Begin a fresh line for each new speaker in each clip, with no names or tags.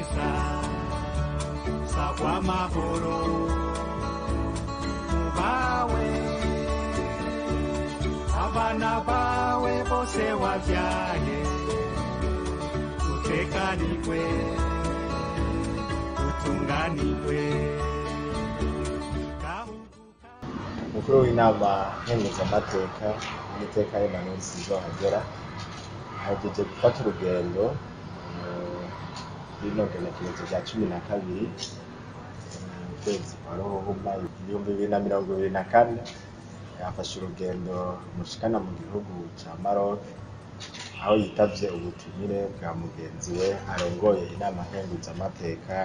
neza sagwa mahoro mubawe abana bawe bose wavyaye utekanirwe utunganirwe.
Umukuru w'inama nkenguzamateka n'iteka Emmanuel Sinzohagera ahejeje gufata urugendo rino genekerezo rya 12 ukwezi kwa Ruhuhuma 2024 yafashe urugendo mushikana mu gihugu ca Maroc aho yitavye ubutumire bwa mugenzi we arongoye inama nkenguzamateka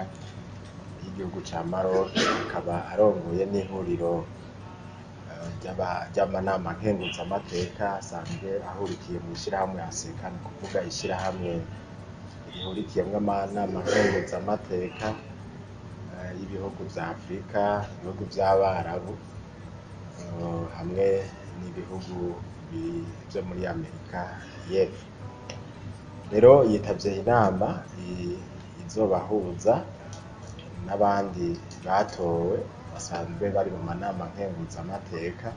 y'igihugu ca Maroc, akaba arongoye n'ihuriro ry'amanama nkenguzamateka asanzwe ahurikiye mu ishirahamwe ASECA, ni kuvuga ishirahamwe rihurikiyemwo amanama nkenguzamateka y'ibihugu vya Afrika, ibihugu vy'Abarabu hamwe n'ibihugu vyo muri Amerika y'Epfo. Rero yitavye inama izobahuza n'abandi batowe basanzwe bari mu manama nkenguzamateka.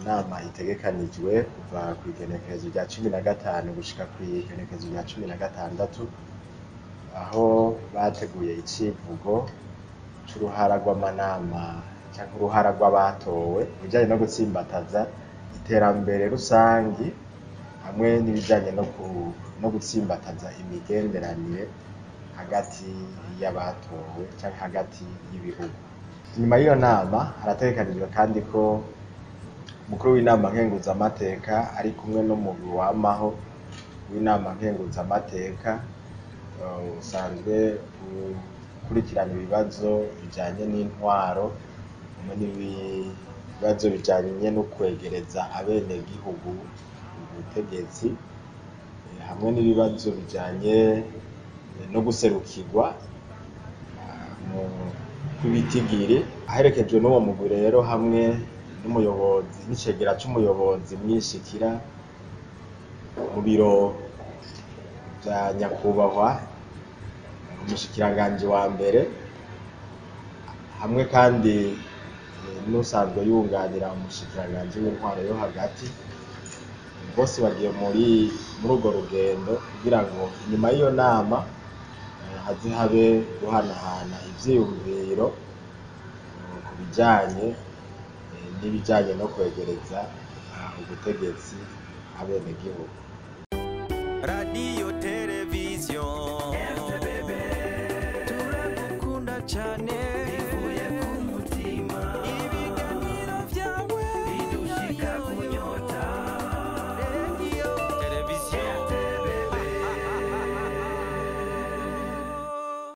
Inama itegekanijwe kuva kw'igenekerezo rya 15 gushika kw'igenekerezo rya 16, aho bateguye icivugo c'uruhara rw'amanama canke uruhara rw'abatowe bijanye no gutsimbataza iterambere rusangi hamwe n'ibijanye no gutsimbataza imigenderanire hagati y'abatowe canke hagati y'ibihugu. Nyuma y'iyo nama harategekanijwe kandi ko umukuru w'inama nkenguzamateka ari kumwe n'umugwi wamaho w'inama nkenguzamateka usanzwe ukurikirana ibibazo bijanye n'intwaro hamwe n'ibibazo bijanye no kwegereza abenegihugu ubutegetsi hamwe n'ibibazo bijanye no guserukirwa kubitigiri, aherekejwe n'uwo mugwi rero hamwe n'umuyobozi n'icegera c'umuyobozi mwishikira mu biro vya nyakubahwa umushikiranganji wa mbere, hamwe kandi n'usanzwe yunganira umushikiranganji w'intwaro yo hagati. Bose bagiye muri urwo rugendo kugira ngo inyuma y'iyo nama haze habe guhanahana ivyiyumviro ku bijanye n'ibijanye no kwegereza ubutegetsi abenegihugu.
Radio television turakunda cyane.